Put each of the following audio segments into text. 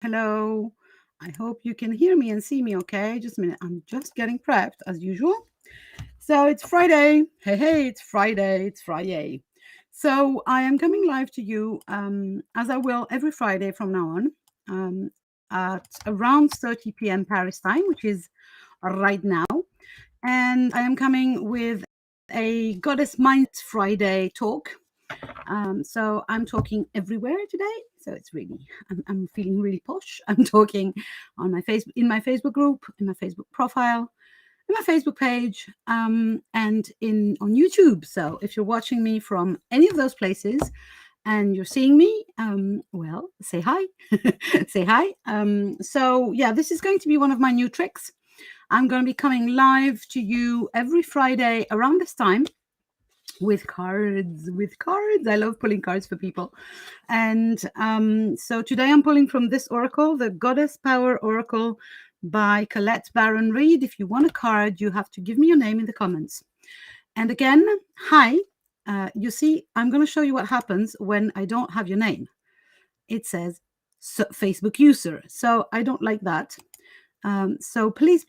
Hello. I hope you can hear me and see me okay. Just a minute. I'm just getting prepped as usual. So it's Friday. Hey, it's Friday. It's Friday. So I am coming live to you as I will every Friday from now on at around 30 p.m. Paris time, which is right now. And I am coming with a Goddess Mindset Friday talk. So I'm talking everywhere today. So it's really, I'm feeling really posh. I'm talking on my face in my Facebook group, in my Facebook profile, in my Facebook page, and in on YouTube. So if you're watching me from any of those places and you're seeing me, well, say hi, say hi. So yeah, this is going to be one of my new tricks. I'm going to be coming live to you every Friday around this time with cards. I love pulling cards for people. And so today I'm pulling from this oracle, the Goddess Power Oracle by Colette Baron Reed. If you want a card, you have to give me your name in the comments. And again, hi. You see, I'm going to show you what happens when I don't have your name. It says Facebook user. So I don't like that. So please,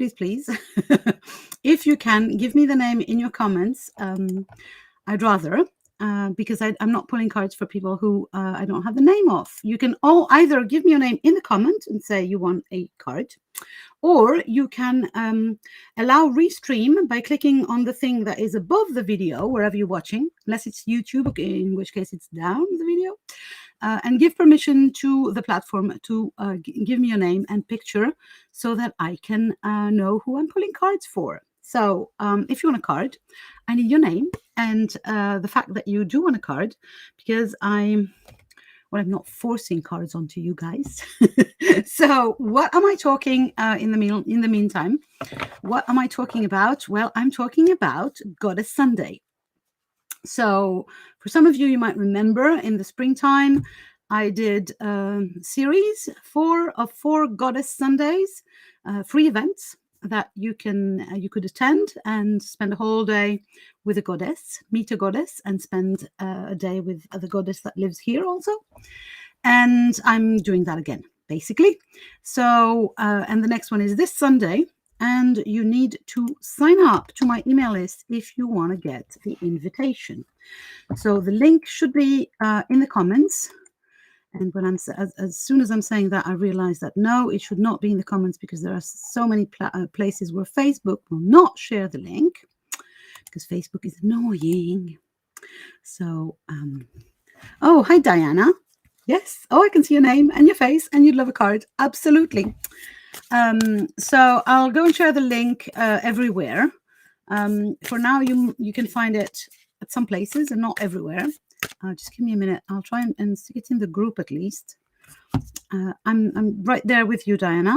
if you can, give me the name in your comments. I'd rather, because I'm not pulling cards for people who I don't have the name of. You can all either give me your name in the comment and say you want a card, or you can allow restream by clicking on the thing that is above the video, wherever you're watching, unless it's YouTube, in which case it's down the video, and give permission to the platform to give me your name and picture so that I can know who I'm pulling cards for. So if you want a card, I need your name and the fact that you do want a card, because I'm not forcing cards onto you guys. So what am I talking in the meantime? What am I talking about? Well, I'm talking about Goddess Sunday. So for some of you, you might remember in the springtime, I did a series of four Goddess Sundays, free events that you could attend and spend a whole day with a goddess, meet a goddess, and spend a day with the goddess that lives here also. And I'm doing that again, basically. So, and the next one is this Sunday. And you need to sign up to my email list if you want to get the invitation. So the link should be in the comments. And when as soon as I'm saying that, I realize that no, it should not be in the comments, because there are so many places where Facebook will not share the link, because Facebook is annoying. So, oh, hi, Diana. Yes. Oh, I can see your name and your face, and you'd love a card. Absolutely. So I'll go and share the link everywhere. For now, you can find it at some places and not everywhere. Just give me a minute. I'll try and stick it in the group at least. I'm right there with you, Diana.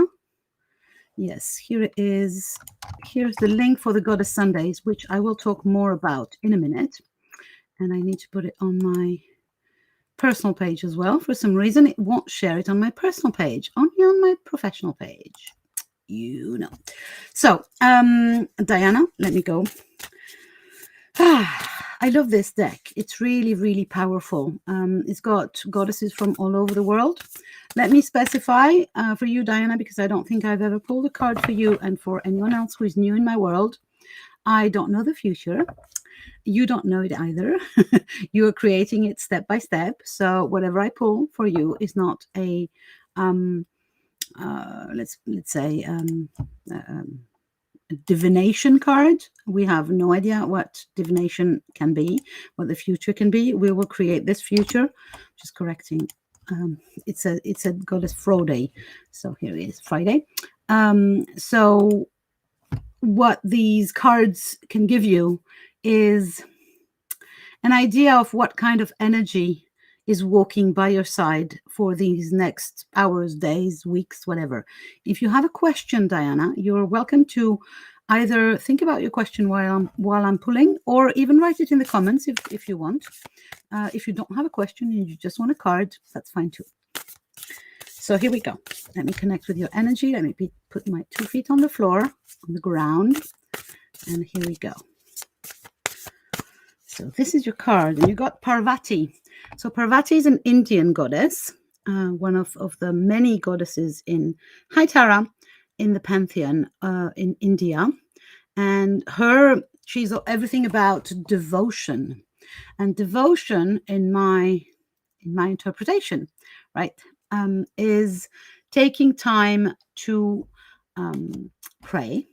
Yes, here it is. Here's the link for the Goddess Sundays, which I will talk more about in a minute. And I need to put it on my personal page as well. For some reason, it won't share it on my personal page, only on my professional page. You know. So, Diana, let me go. I love this deck. It's really, really powerful. It's got goddesses from all over the world. Let me specify for you, Diana, because I don't think I've ever pulled a card for you, and for anyone else who is new in my world, I don't know the future. You don't know it either. You are creating it step by step. So whatever I pull for you is not a let's say divination card. We have no idea what divination can be, what the future can be. We will create this future. Just correcting. It's a goddess Friday. So here it is, Friday. So what these cards can give you is an idea of what kind of energy is walking by your side for these next hours, days, weeks, whatever. If you have a question, Diana, you're welcome to either think about your question while I'm pulling, or even write it in the comments if you want. If you don't have a question and you just want a card, that's fine too. So here we go. Let me connect with your energy. Let me put my 2 feet on the floor, on the ground, and here we go. So this is your card, and you got Parvati. So Parvati is an Indian goddess, one of the many goddesses in Hi Tara in the pantheon in India. And she's everything about devotion. And devotion, in my interpretation, right, is taking time to pray,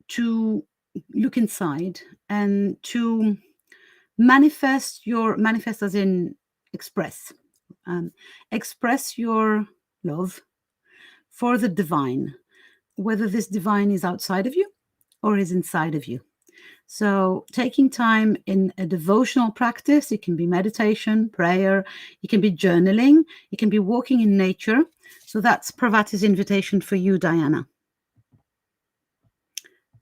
to look inside, and to manifest as in express your love for the divine, whether this divine is outside of you or is inside of you. So taking time in a devotional practice, it can be meditation, prayer, it can be journaling, it can be walking in nature. So that's Pravati's invitation for you, Diana.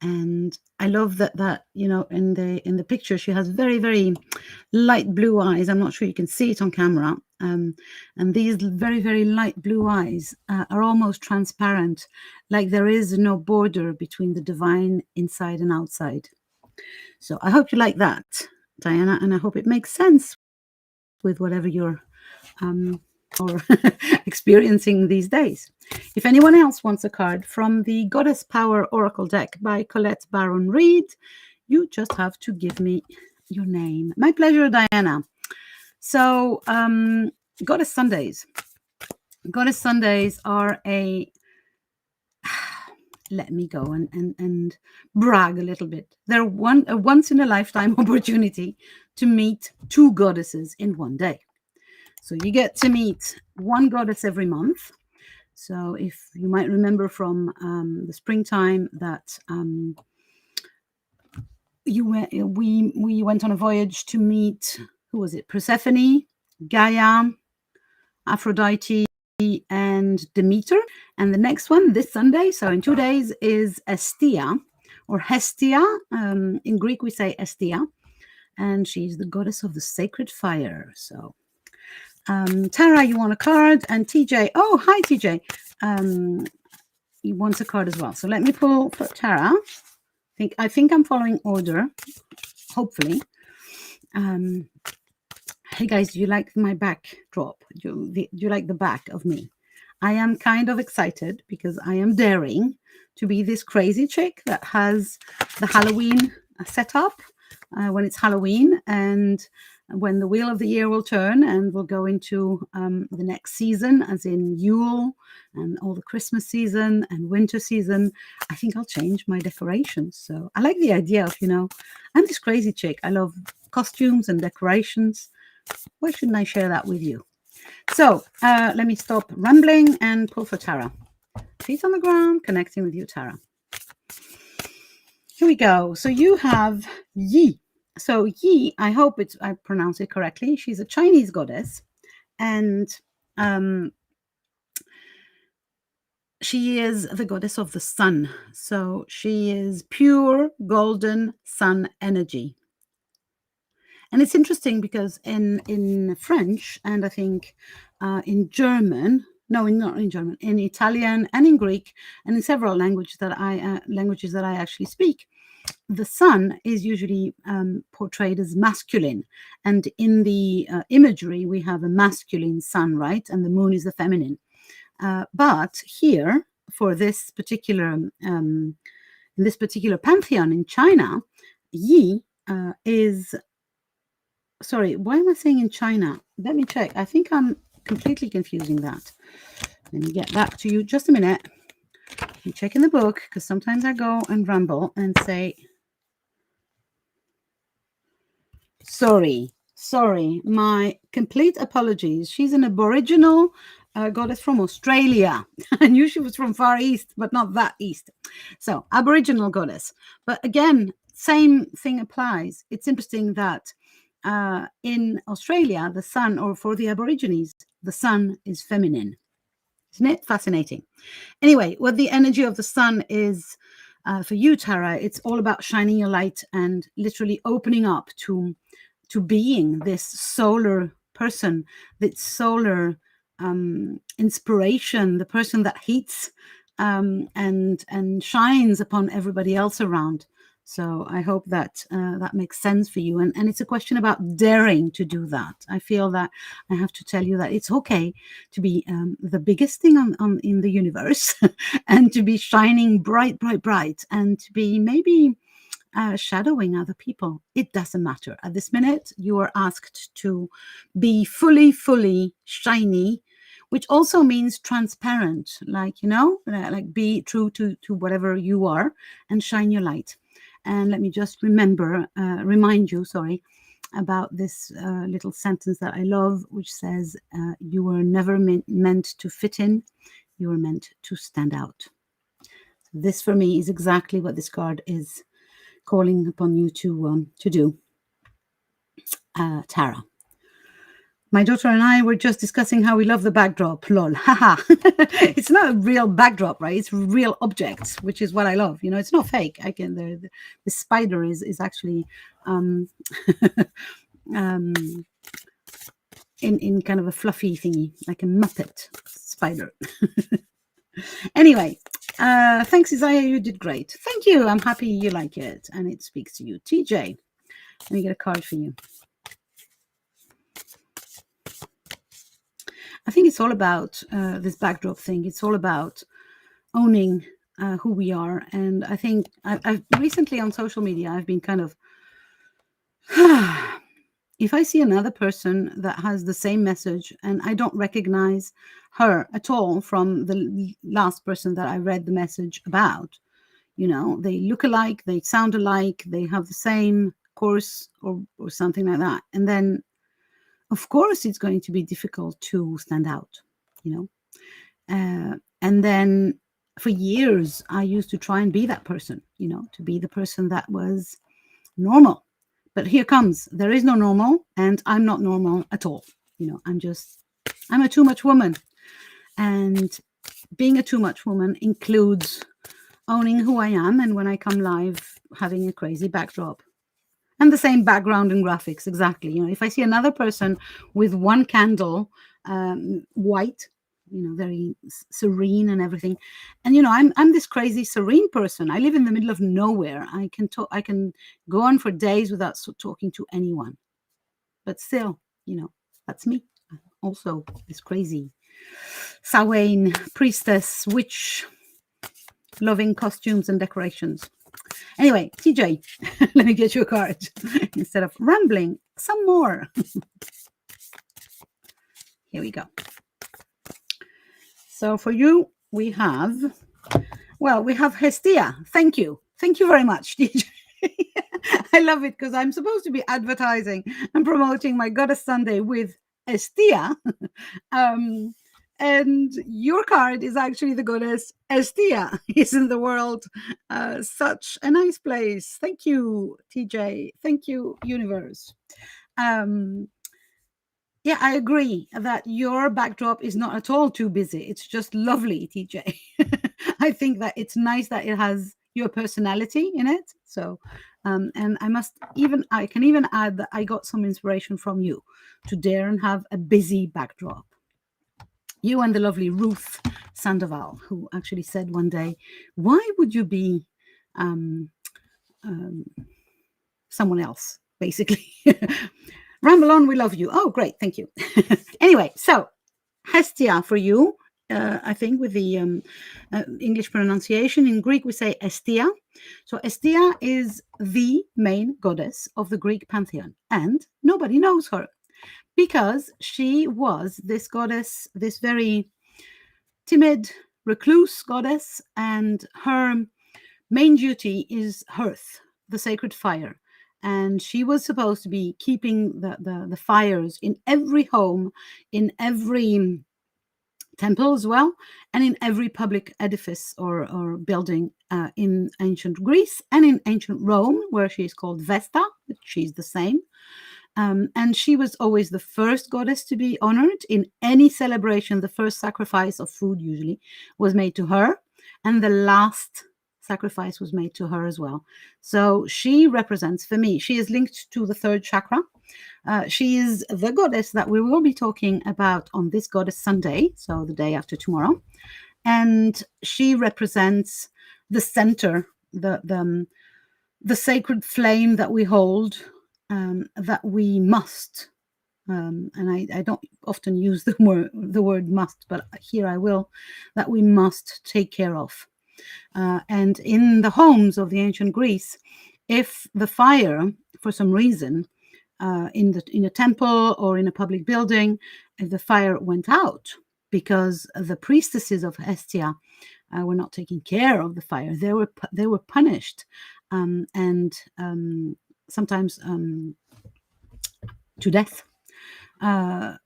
And I love that in the picture she has very, very light blue eyes. I'm not sure you can see it on camera. And these very, very light blue eyes are almost transparent, like there is no border between the divine inside and outside. So I hope you like that, Diana, and I hope it makes sense with whatever you're or experiencing these days. If anyone else wants a card from the Goddess Power Oracle deck by Colette Baron Reid, you just have to give me your name. My pleasure, Diana. So Goddess Sundays. Goddess Sundays are let me go and brag a little bit. They're a once in a lifetime opportunity to meet two goddesses in one day. So you get to meet one goddess every month. So if you might remember from the springtime that we went on a voyage to meet, who was it? Persephone, Gaia, Aphrodite, and Demeter. And the next one this Sunday, so in 2 days, is Hestia or Hestia. In Greek we say Hestia, and she's the goddess of the sacred fire. So Tara, you want a card, and TJ, oh hi TJ, he wants a card as well. So let me pull for Tara. I think I'm following order, hopefully. Hey guys, do you like my backdrop? Do you like the back of me? I am kind of excited because I am daring to be this crazy chick that has the Halloween setup when it's Halloween, and when the wheel of the year will turn and we'll go into the next season, as in Yule and all the Christmas season and winter season, I think I'll change my decorations. So I like the idea of, I'm this crazy chick. I love costumes and decorations. Why shouldn't I share that with you? So let me stop rambling and pull for Tara. Feet on the ground, connecting with you, Tara. Here we go. So you have Yi. So Yi, I hope I pronounce it correctly. She's a Chinese goddess, and she is the goddess of the sun. So she is pure golden sun energy. And it's interesting because in French, and I think in German, no, not in German, in Italian and in Greek, and in several languages that I actually speak, the sun is usually portrayed as masculine. And in the imagery, we have a masculine sun, right? And the moon is the feminine. But here, for this particular, in this particular pantheon in China, Yi is... Sorry, why am I saying in China? Let me check. I think I'm completely confusing that. Let me get back to you just a minute. I'm checking the book because sometimes I go and ramble and say, sorry, my complete apologies. She's an Aboriginal goddess from Australia. I knew she was from Far East, but not that East. So Aboriginal goddess. But again, same thing applies. It's interesting that in Australia, the sun, or for the Aborigines, the sun is feminine. Isn't it fascinating? Anyway, what the energy of the sun is for you, Tara, it's all about shining your light and literally opening up to being this solar person, this solar inspiration, the person that heats and shines upon everybody else around. So I hope that that makes sense for you. And it's a question about daring to do that. I feel that I have to tell you that it's okay to be the biggest thing in the universe and to be shining bright, bright, bright, and to be maybe shadowing other people. It doesn't matter. At this minute, you are asked to be fully, fully shiny, which also means transparent, like, like be true to whatever you are and shine your light. And let me just remind you, sorry, about this little sentence that I love, which says, you were never meant to fit in, you were meant to stand out. This for me is exactly what this card is calling upon you to do. Tara. My daughter and I were just discussing how we love the backdrop. Lol. Haha. It's not a real backdrop, right? It's real objects, which is what I love. It's not fake. The spider is actually in kind of a fluffy thingy, like a Muppet spider. Anyway, thanks, Isaiah. You did great. Thank you. I'm happy you like it and it speaks to you. TJ, let me get a card for you. I think it's all about this backdrop thing. It's all about owning who we are. And I think I've recently on social media, I've been kind of, if I see another person that has the same message and I don't recognize her at all from the last person that I read the message about, they look alike, they sound alike, they have the same course or something like that. And then, of course, it's going to be difficult to stand out, and then for years, I used to try and be that person, to be the person that was normal. But here comes, there is no normal, and I'm not normal at all. I'm a too much woman. And being a too much woman includes owning who I am, and when I come live, having a crazy backdrop. And the same background and graphics, exactly. If I see another person with one candle, white, very serene and everything, and I'm this crazy serene person. I live in the middle of nowhere. I can talk. I can go on for days without talking to anyone. But still, that's me. Also, this crazy Samhain priestess, witch, loving costumes and decorations. Anyway, TJ, let me get you a card instead of rambling some more. Here we go. So for you, we have Hestia. Thank you. Thank you very much, TJ. I love it because I'm supposed to be advertising and promoting my Goddess Sunday with Hestia. And your card is actually the goddess Hestia. Isn't the world such a nice place? Thank you, TJ. Thank you, universe. Yeah, I agree that your backdrop is not at all too busy. It's just lovely, TJ. I think that it's nice that it has your personality in it. So, and I can even add that I got some inspiration from you to dare and have a busy backdrop. You and the lovely Ruth Sandoval, who actually said one day, why would you be someone else, basically? Ramble on, we love you. Oh, great, thank you. Anyway, so Hestia for you, I think with the English pronunciation. In Greek, we say Estia. So Estia is the main goddess of the Greek pantheon, and nobody knows her, because she was this goddess, this very timid, recluse goddess, and her main duty is hearth, the sacred fire. And she was supposed to be keeping the fires in every home, in every temple as well, and in every public edifice or building in ancient Greece and in ancient Rome, where she is called Vesta, but she's the same. And she was always the first goddess to be honored in any celebration. The first sacrifice of food usually was made to her, and the last sacrifice was made to her as well. So she represents, for me, she is linked to the third chakra. She is the goddess that we will be talking about on this Goddess Sunday, so the day after tomorrow. And she represents the center, the the sacred flame that we hold, that we must, and I don't often use the word must, but here I will, that we must take care of. And in the homes of the ancient Greece, if the fire, for some reason, in a temple or in a public building, if the fire went out because the priestesses of Hestia were not taking care of the fire, they were punished, and sometimes to death.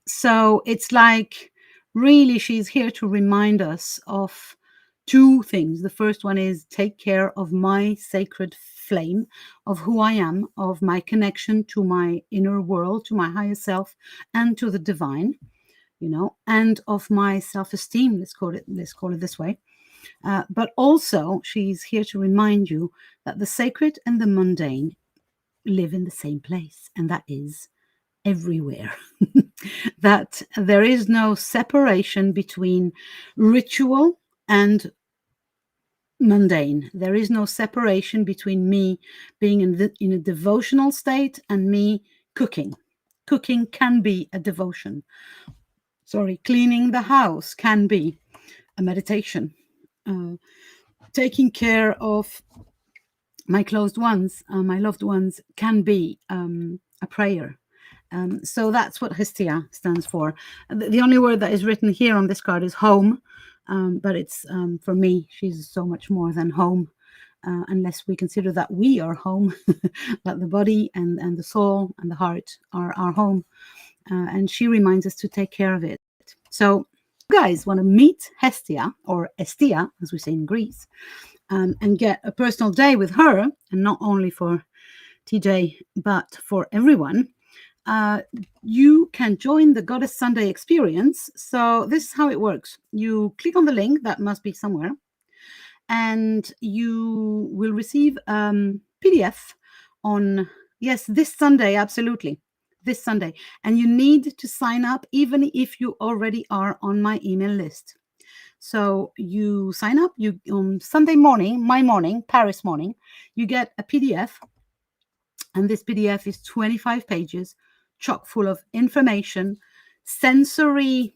So it's like, really, she's here to remind us of two things. The first one is take care of my sacred flame, of who I am, of my connection to my inner world, to my higher self, and to the divine, and of my self-esteem. Let's call it this way. But also, she's here to remind you that the sacred and the mundane live in the same place, and that is everywhere. That there is no separation between ritual and mundane. There is no separation between me being in a devotional state and me cooking. Cooking can be a devotion. Cleaning the house can be a meditation. Taking care of my closed ones, my loved ones, can be a prayer. So that's what Hestia stands for. The only word that is written here on this card is home, but it's, for me, she's so much more than home, unless we consider that we are home, that the body and the soul and the heart are our home, and she reminds us to take care of it. So you guys want to meet Hestia, or Estia, as we say in Greece, and get a personal day with her, and not only for TJ, but for everyone, you can join the Goddess Sunday experience. So this is how it works. You click on the link that must be somewhere, and you will receive PDF on, yes, this Sunday, absolutely, this Sunday. And you need to sign up even if you already are on my email list. So you sign up, you on Sunday morning, my morning, Paris morning, you get a PDF, and this PDF is 25 pages, chock full of information, sensory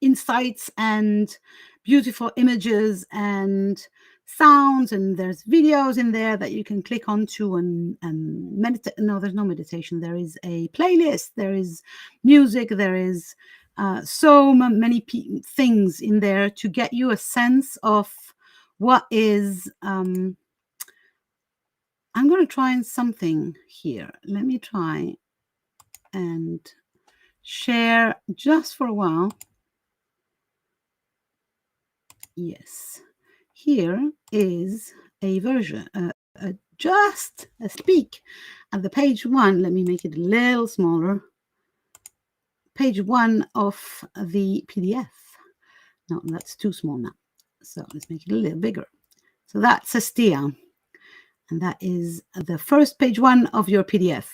insights, and beautiful images and sounds, and there's videos in there that you can click onto and meditate. No, there's no meditation. There is a playlist, there is music, there is so many things in there to get you a sense of what is I'm going to try something here. Let me try and share just for a while. Yes, here is a version, just a speak at the page 1. Let me make it a little smaller. Page 1 of the PDF. No, that's too small now. So let's make it a little bigger. So that's Hestia. And that is the first page 1 of your PDF.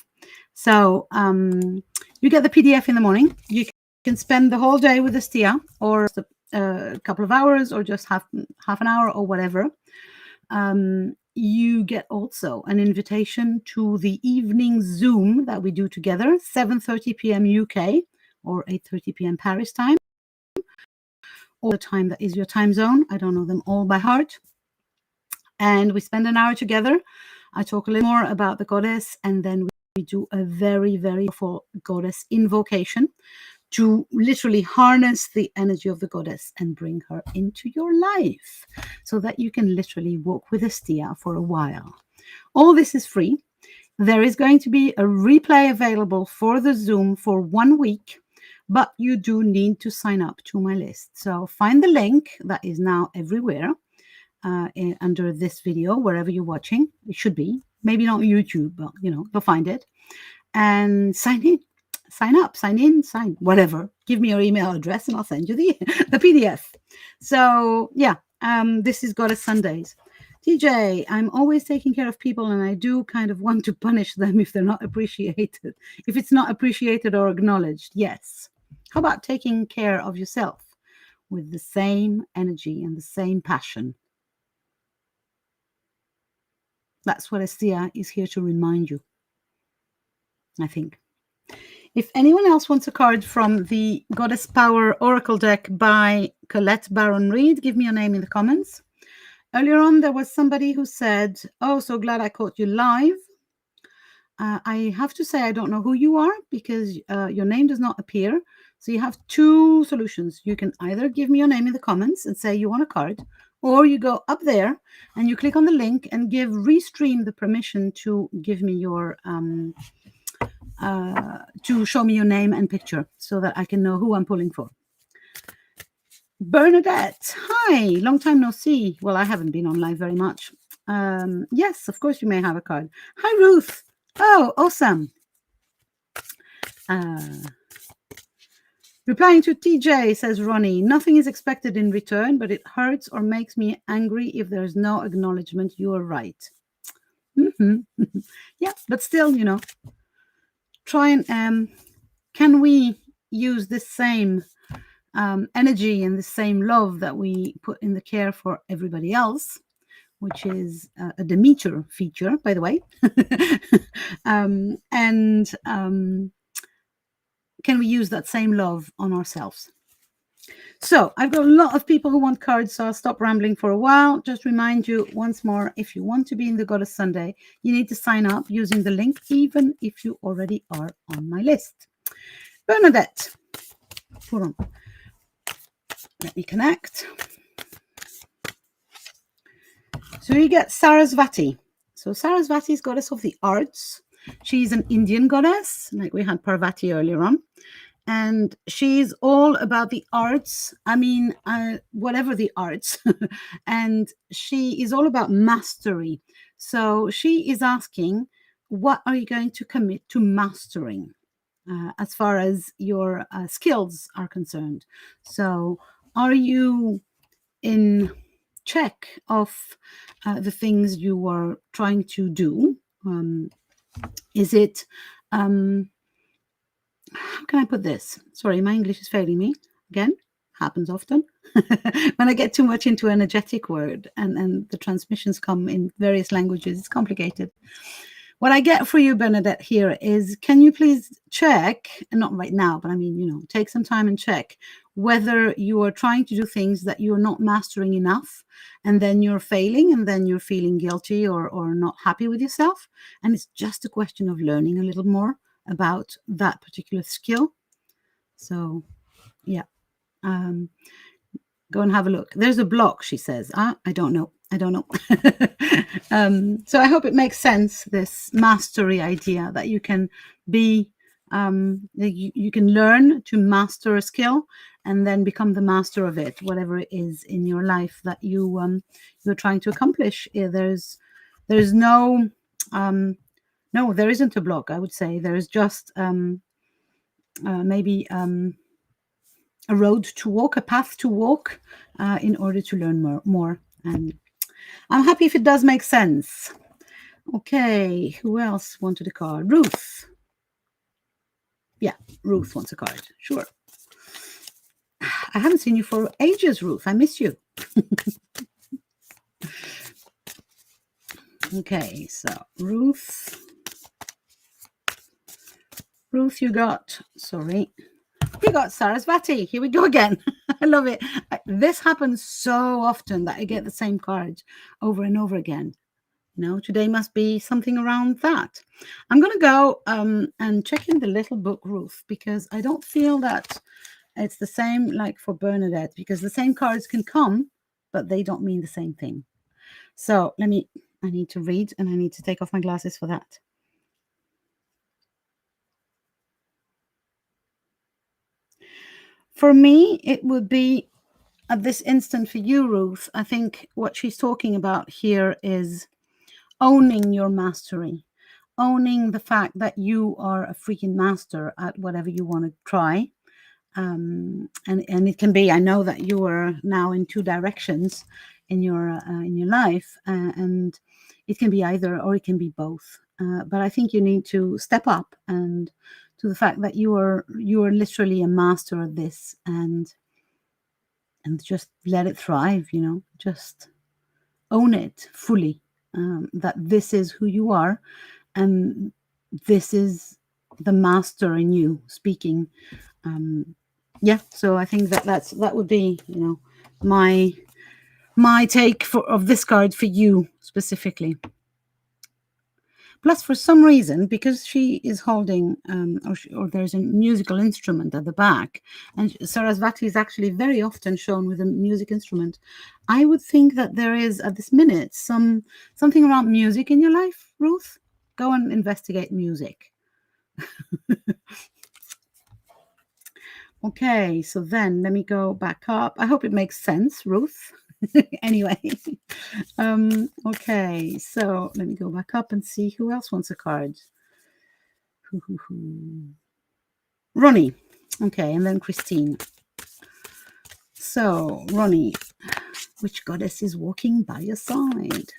So you get the PDF in the morning. You can spend the whole day with Hestia, or a couple of hours, or just half an hour, or whatever. You get also an invitation to the evening Zoom that we do together, 7:30 p.m. UK or 8:30 p.m. Paris time, or the time that is your time zone. I don't know them all by heart. And we spend an hour together. I talk a little more about the goddess, and then we do a very, very powerful goddess invocation to literally harness the energy of the goddess and bring her into your life, so that you can literally walk with Hestia for a while. All this is free. There is going to be a replay available for the Zoom for 1 week, but you do need to sign up to my list. So find the link that is now everywhere. Under this video, wherever you're watching, it should be, maybe not YouTube, but you'll find it, and sign in, sign up, sign in, sign whatever. Give me your email address and I'll send you the PDF. So yeah, this is Goddess Sundays. TJ, I'm always taking care of people, and I do kind of want to punish them if they're not appreciated, if it's not appreciated or acknowledged. Yes. How about taking care of yourself with the same energy and the same passion? That's what Estia is here to remind you, I think. If anyone else wants a card from the Goddess Power Oracle deck by Colette Baron Reed, give me your name in the comments. Earlier on, there was somebody who said, oh, so glad I caught you live. I have to say, I don't know who you are because your name does not appear. So you have two solutions. You can either give me your name in the comments and say you want a card, or you go up there and you click on the link and give Restream the permission to give me your to show me your name and picture so that I can know who I'm pulling for. Bernadette, hi, long time no see. Well, I haven't been on live very much. Yes, of course you may have a card. Hi, Ruth. Oh, awesome. Replying to TJ, says Ronnie, nothing is expected in return, but it hurts or makes me angry if there's no acknowledgement. You are right. Yeah, but still, you know, try and can we use this same energy and the same love that we put in the care for everybody else, which is a Demeter feature, by the way. Can we use that same love on ourselves? So I've got a lot of people who want cards, so I'll stop rambling for a while. Just remind you once more, if you want to be in the Goddess Sunday, you need to sign up using the link, even if you already are on my list. Bernadette, hold on. Let me connect. So you get Sarasvati. So Sarasvati is goddess of the arts. She's an Indian goddess, like we had Parvati earlier on. And she's all about the arts. I mean, whatever the arts. And she is all about mastery. So she is asking, what are you going to commit to mastering as far as your skills are concerned? So are you in check of the things you are trying to do? Is it, how can I put this? Sorry, my English is failing me. Again, happens often. When I get too much into an energetic word and the transmissions come in various languages, it's complicated. What I get for you, Bernadette, here is, can you please check, and not right now, but I mean, you know, take some time and check whether you are trying to do things that you're not mastering enough, and then you're failing, and then you're feeling guilty or not happy with yourself. And it's just a question of learning a little more about that particular skill. So, yeah. Go and have a look. There's a block, she says. I don't know. So I hope it makes sense, this mastery idea, that you can be, you can learn to master a skill and then become the master of it, whatever it is in your life that you're trying to accomplish. There's no, no, there isn't a block, I would say. There is just maybe a road to walk, a path to walk in order to learn more. And I'm happy if it does make sense. Okay, who else wanted a card? Ruth. Yeah, Ruth wants a card. Sure. I haven't seen you for ages, Ruth. I miss you. Okay, so Ruth, you got Sarasvati. Here we go again. I love it. This happens so often that I get the same card over and over again. You know, today must be something around that. I'm going to go and check in the little book, Ruth, because I don't feel that it's the same like for Bernadette, because the same cards can come, but they don't mean the same thing. So I need to read, and I need to take off my glasses for that. For me, it would be, at this instant for you, Ruth, I think what she's talking about here is owning your mastery, owning the fact that you are a freaking master at whatever you want to try. And it can be, I know that you are now in two directions in your life, and it can be either, or it can be both. But I think you need to step up and to the fact that you are literally a master of this, and just let it thrive, you know, just own it fully. that this is who you are, and this is the master in you speaking. Yeah, so I think that would be, my take of this card for you specifically. Plus, for some reason, because she is holding, or there's a musical instrument at the back, and Sarasvati is actually very often shown with a music instrument, I would think that there is, at this minute, something around music in your life, Ruth. Go and investigate music. Okay, so then let me go back up. I hope it makes sense, Ruth. Anyway, okay, so let me go back up and see who else wants a card. Ronnie. Okay, and then Christine. So, Ronnie, which goddess is walking by your side?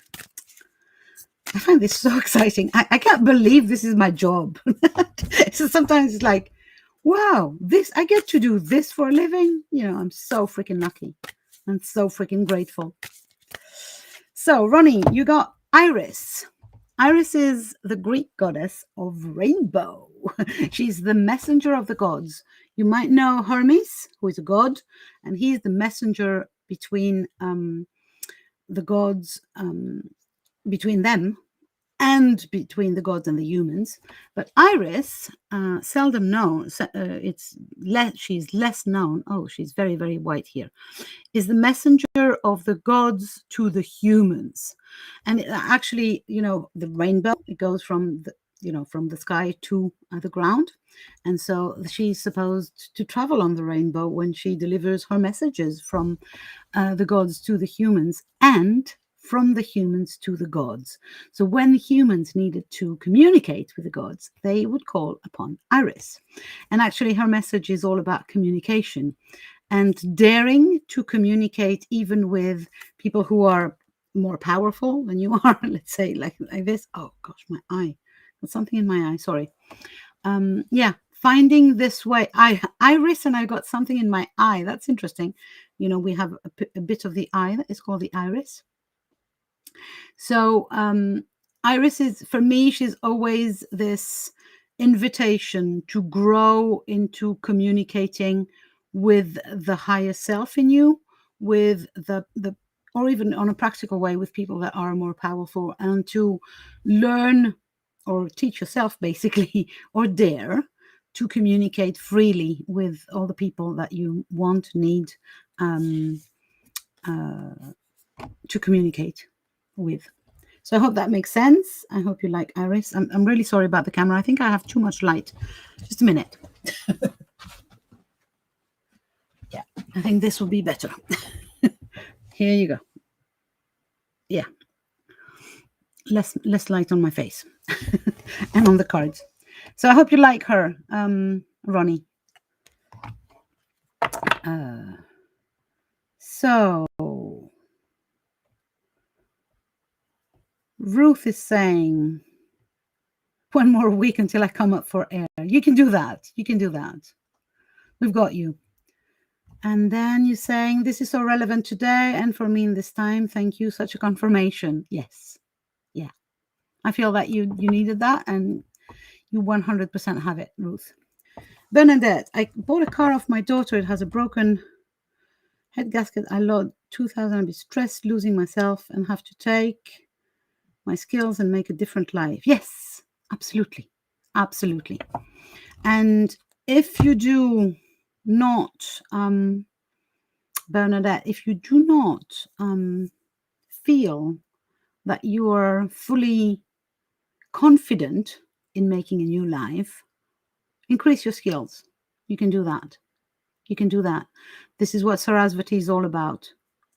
I find this so exciting. I can't believe this is my job. So sometimes it's like, wow, I get to do this for a living. I'm so freaking lucky. I'm so freaking grateful. So, Ronnie, you got Iris. Iris is the Greek goddess of rainbow. She's the messenger of the gods. You might know Hermes, who is a god, and he's the messenger between the gods, between them, and between the gods and the humans. But Iris, seldom known, she's less known. Oh, she's very, very white here. Is the messenger of the gods to the humans. And actually, the rainbow, it goes from the sky to the ground. And so she's supposed to travel on the rainbow when she delivers her messages from the gods to the humans, and from the humans to the gods. So when humans needed to communicate with the gods, they would call upon Iris. And actually, her message is all about communication and daring to communicate even with people who are more powerful than you are. Let's say like this. Oh gosh, my eye. There's something in my eye. Sorry. Yeah, finding this way. Iris, and I got something in my eye. That's interesting. We have a bit of the eye that is called the iris. So Iris is, for me, she's always this invitation to grow into communicating with the higher self in you, with the or even on a practical way with people that are more powerful, and to learn or teach yourself basically, or dare to communicate freely with all the people that you need to communicate with. So I hope that makes sense. I hope you like Iris. I'm really sorry about the camera. I think I have too much light. Just a minute. Yeah, I think this will be better. Here you go. Yeah. Less light on my face and on the cards. So I hope you like her, Ronnie. So Ruth is saying, one more week until I come up for air. You can do that. You can do that. We've got you. And then you're saying, this is so relevant today and for me in this time. Thank you. Such a confirmation. Yes. Yeah. I feel that you needed that, and you 100% have it, Ruth. Bernadette, I bought a car off my daughter. It has a broken head gasket. I lost 2,000. I'll be stressed, losing myself, and have to take my skills and make a different life. Yes, absolutely. Absolutely. And if you do not, Bernadette, if you do not feel that you are fully confident in making a new life, increase your skills. You can do that. You can do that. This is what Sarasvati is all about,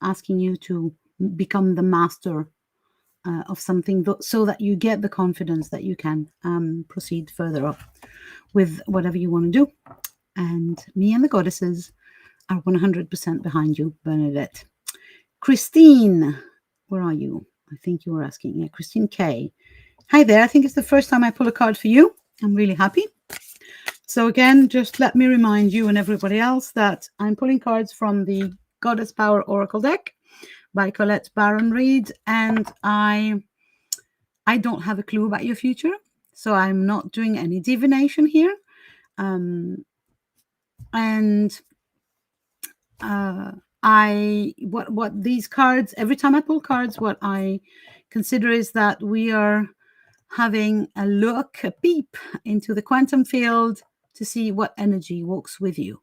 asking you to become the master of something, so that you get the confidence that you can proceed further up with whatever you want to do. And me and the goddesses are 100% behind you, Bernadette. Christine, where are you? I think you were asking. Yeah, Christine K. Hi there. I think it's the first time I pull a card for you. I'm really happy. So again, just let me remind you and everybody else that I'm pulling cards from the Goddess Power Oracle deck by Colette Baron Reid, and I I don't have a clue about your future, so I'm not doing any divination here. And what these cards, every time I pull cards, what I consider is that we are having a peep into the quantum field to see what energy walks with you,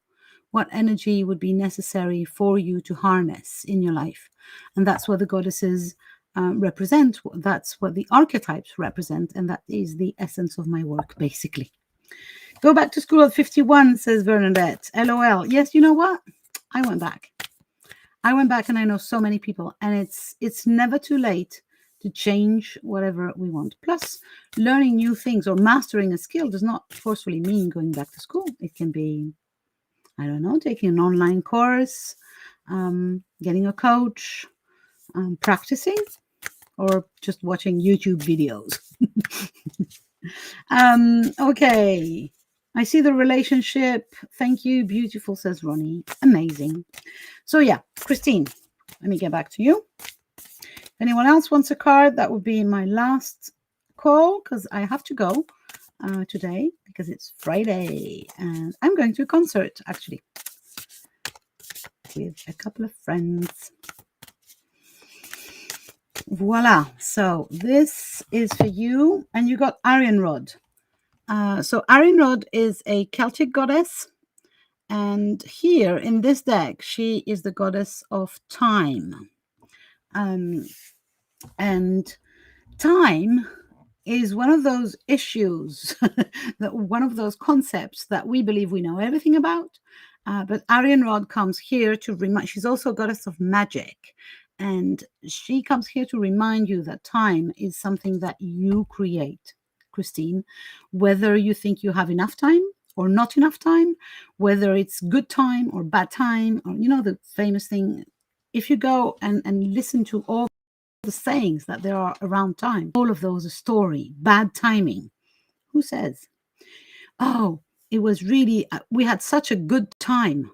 what energy would be necessary for you to harness in your life. And that's what the goddesses represent. That's what the archetypes represent. And that is the essence of my work, basically. Go back to school at 51, says Bernadette. LOL. Yes, you know what? I went back. And I know so many people, and it's never too late to change whatever we want. Plus, learning new things or mastering a skill does not forcefully mean going back to school. It can be, I don't know, taking an online course, getting a coach, practicing, or just watching YouTube videos. Okay. I see the relationship. Thank you. Beautiful, says Ronnie. Amazing. So yeah, Christine, let me get back to you. If anyone else wants a card, that would be my last call, because I have to go today because it's Friday and I'm going to a concert, actually, with a couple of friends. Voila. So this is for you, and you got Arianrhod. So Arianrhod is a Celtic goddess, and here in this deck, she is the goddess of time. And time is one of those issues, that one of those concepts that we believe we know everything about. But Arianrhod comes here to remind. She's also a goddess of magic, and she comes here to remind you that time is something that you create, Christine. Whether you think you have enough time or not enough time, whether it's good time or bad time, or the famous thing. If you go and listen to all the sayings that there are around time, all of those are story, bad timing. Who says, oh, it was really, we had such a good time.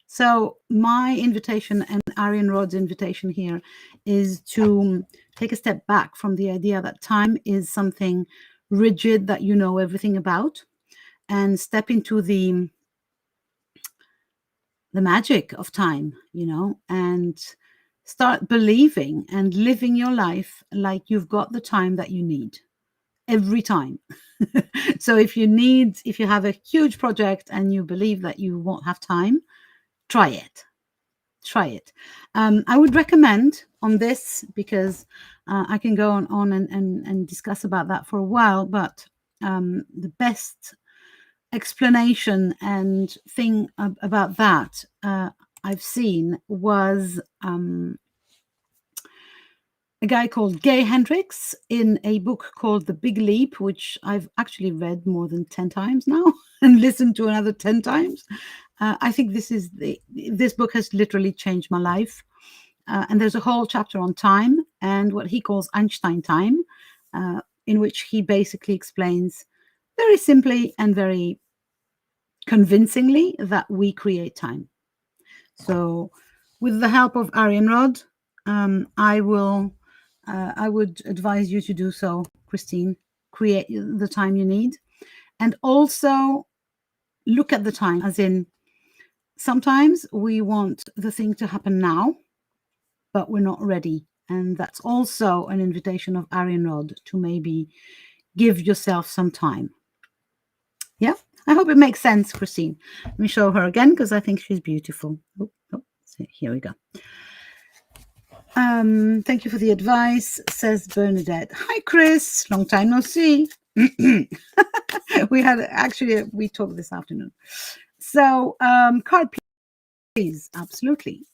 So my invitation and Arianrhod's invitation here is to take a step back from the idea that time is something rigid that you know everything about, and step into the magic of time, and start believing and living your life like you've got the time that you need every time. So if you have a huge project and you believe that you won't have time, try it. I would recommend on this, because I can go on and discuss about that for a while, but the best explanation and thing about that I've seen was a guy called Gay Hendricks in a book called The Big Leap, which I've actually read more than 10 times now and listened to another 10 times. I think this book has literally changed my life. And there's a whole chapter on time and what he calls Einstein time, in which he basically explains very simply and very convincingly that we create time. So with the help of Arianrhod, I would advise you to do so, Christine. Create the time you need, and also look at the time as in, sometimes we want the thing to happen now, but we're not ready. And that's also an invitation of Arianrhod to maybe give yourself some time. Yeah, I hope it makes sense, Christine. Let me show her again because I think she's beautiful. Oh, here we go. Thank you for the advice, says Bernadette. Hi, Chris. Long time no see. we talked this afternoon. So, card, please. Absolutely.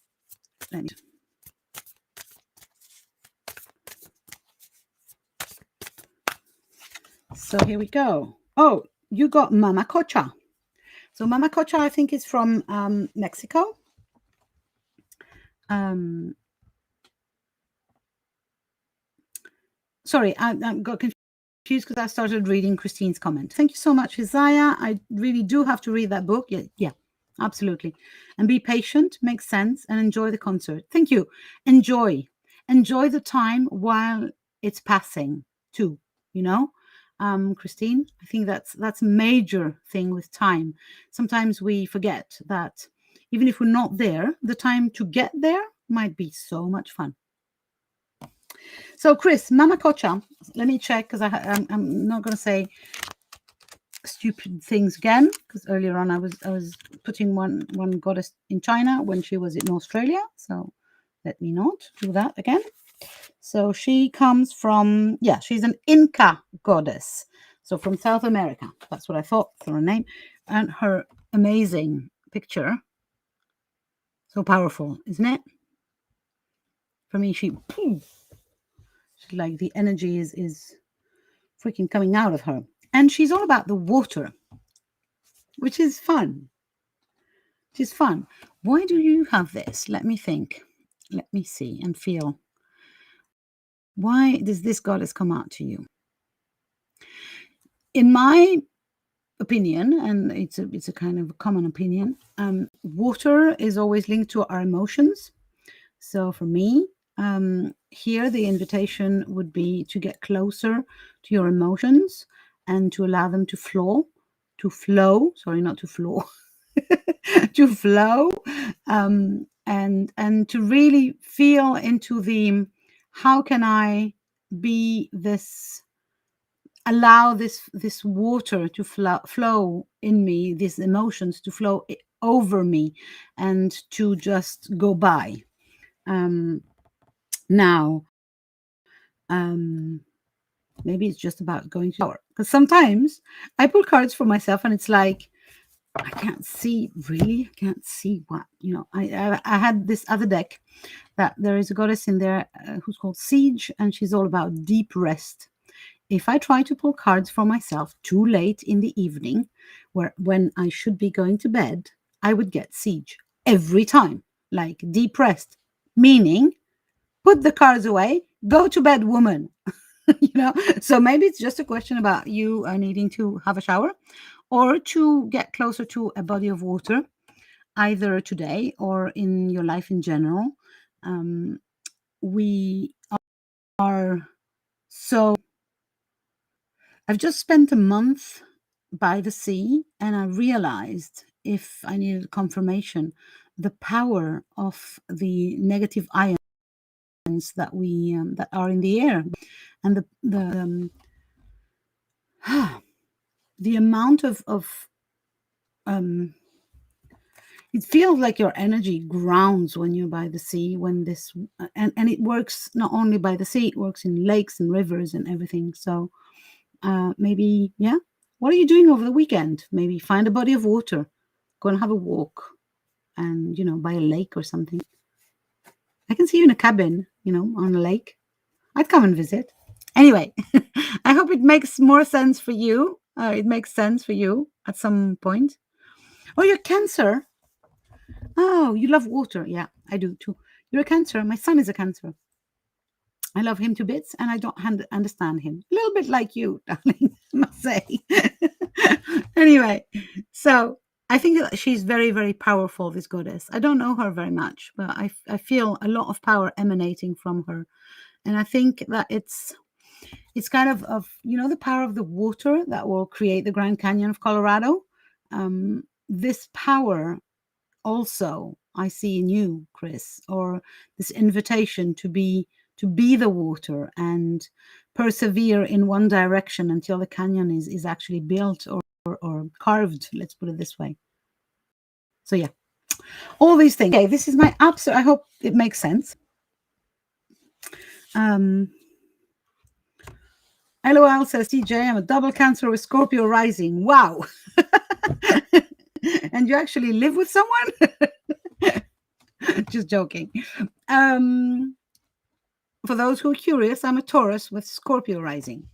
So here we go. Oh, you got Mama Cocha. So Mama Cocha, I think, is from Mexico. Sorry, I got confused because I started reading Christine's comment. Thank you so much, Isaiah. I really do have to read that book. Yeah, absolutely. And be patient, makes sense, and enjoy the concert. Thank you. Enjoy the time while it's passing too, you know. Christine, I think that's a major thing with time. Sometimes we forget that even if we're not there, the time to get there might be so much fun. So, Chris, Mama Kocha, let me check because I'm not going to say stupid things again, because earlier on I was putting one goddess in China when she was in Australia. So let me not do that again. So she comes from, yeah, she's an Inca goddess. So from South America. That's what I thought for her name. And her amazing picture. So powerful, isn't it? For me, she like the energy is freaking coming out of her. And she's all about the water, which is fun. Which is fun. Why do you have this? Let me think. Let me see and feel. Why does this goddess come out to you? In my opinion, and it's a kind of a common opinion, water is always linked to our emotions. So for me, here the invitation would be to get closer to your emotions and to allow them to flow. Sorry, not to flow. To flow, and to really feel into the how can I be this, allow this water to flow in me, these emotions to flow over me, and to just go by. Now, maybe it's just about going to power, because sometimes I pull cards for myself and it's like I can't see what, you know. I had this other deck that there is a goddess in there who's called Siege, and she's all about deep rest. If I try to pull cards for myself too late in the evening, when I should be going to bed, I would get Siege every time, like deep rest, meaning put the cards away, go to bed, woman. You know, so maybe it's just a question about you needing to have a shower or to get closer to a body of water, either today or in your life in general. We are so. I've just spent a month by the sea, and I realized, if I needed confirmation, the power of the negative ions that we that are in the air, and the amount of it feels like your energy grounds when you're by the sea, when this and it works not only by the sea, it works in lakes and rivers and everything. So maybe, yeah, what are you doing over the weekend? Maybe find a body of water, go and have a walk, and you know, by a lake or something. I can see you in a cabin, you know, on a lake. I'd come and visit. Anyway, I hope it makes more sense for you. It makes sense for you at some point. Oh, you're Cancer. Oh, you love water. Yeah, I do too. You're a Cancer. My son is a Cancer. I love him to bits, and I don't understand him. A little bit like you, darling, I must say. Anyway, so I think that she's very, very powerful, this goddess. I don't know her very much, but I feel a lot of power emanating from her. And I think that it's kind of you know, the power of the water that will create the Grand Canyon of Colorado. This power also I see in you, Chris, or this invitation to be the water and persevere in one direction until the canyon is actually built or carved, let's put it this way. So yeah, all these things. Okay, this is my absolute, I hope it makes sense. LOL says TJ, I'm a double Cancer with Scorpio rising. Wow. And you actually live with someone? Just joking. For those who are curious, I'm a Taurus with Scorpio rising.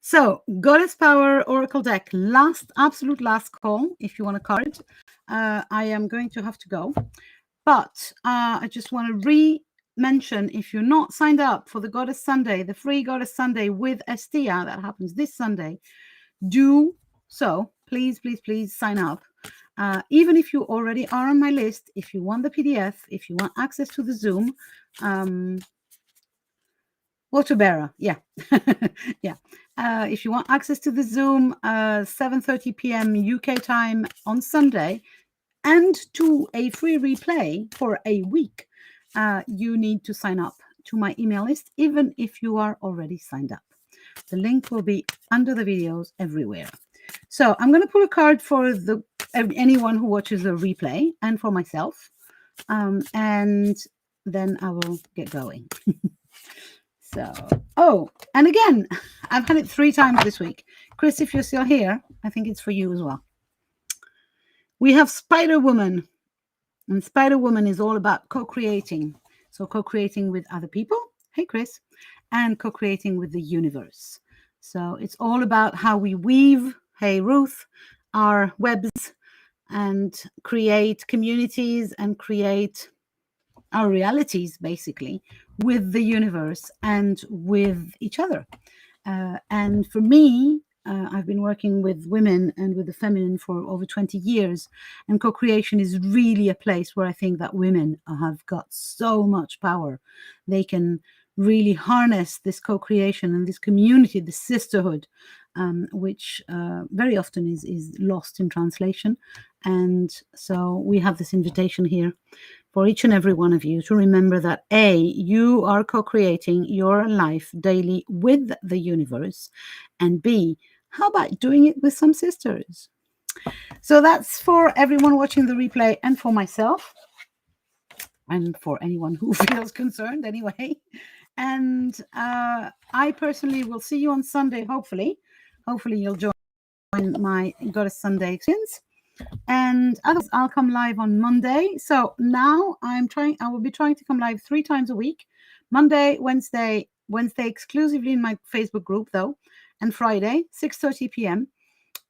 So Goddess Power Oracle deck, absolute last call. If you want a card, I am going to have to go. But I just want to mention, if you're not signed up for the Goddess Sunday, the free Goddess Sunday with Estia that happens this Sunday, do so. Please, please, please sign up. Even if you already are on my list, if you want the PDF, if you want access to the Zoom, Water bearer, yeah. Yeah. If you want access to the Zoom, 7:30 p.m. UK time on Sunday, and to a free replay for a week, you need to sign up to my email list, even if you are already signed up. The link will be under the videos everywhere. So I'm going to pull a card for anyone who watches the replay and for myself, and then I will get going. So, oh, and again, I've had it 3 times this week. Chris, if you're still here, I think it's for you as well. We have Spider Woman, and Spider Woman is all about co-creating. So co-creating with other people, hey Chris, and co-creating with the universe. So it's all about how we weave, hey Ruth, our webs and create communities and create our realities, basically, with the universe and with each other. And for me, I've been working with women and with the feminine for over 20 years. And co-creation is really a place where I think that women have got so much power. They can really harness this co-creation and this community, this sisterhood, which very often is lost in translation. And so we have this invitation here for each and every one of you to remember that A, you are co-creating your life daily with the universe, and B, how about doing it with some sisters? So that's for everyone watching the replay and for myself and for anyone who feels concerned anyway. And I personally will see you on Sunday, hopefully. Hopefully you'll join my Goddess Sunday experience. And otherwise, I'll come live on Monday. So now I will be trying to come live 3 times a week. Monday, Wednesday exclusively in my Facebook group though, and Friday, 6:30 p.m.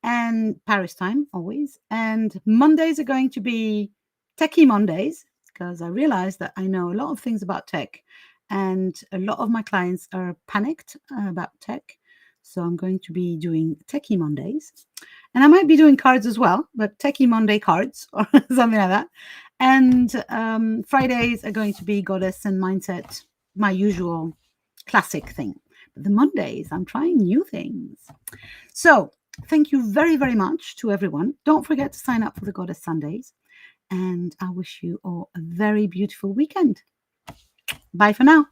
and Paris time always. And Mondays are going to be Techie Mondays, because I realized that I know a lot of things about tech and a lot of my clients are panicked about tech. So I'm going to be doing Techie Mondays. And I might be doing cards as well, but Techie Monday cards or something like that. And Fridays are going to be Goddess and Mindset, my usual classic thing. But the Mondays, I'm trying new things. So thank you very, very much to everyone. Don't forget to sign up for the Goddess Sundays. And I wish you all a very beautiful weekend. Bye for now.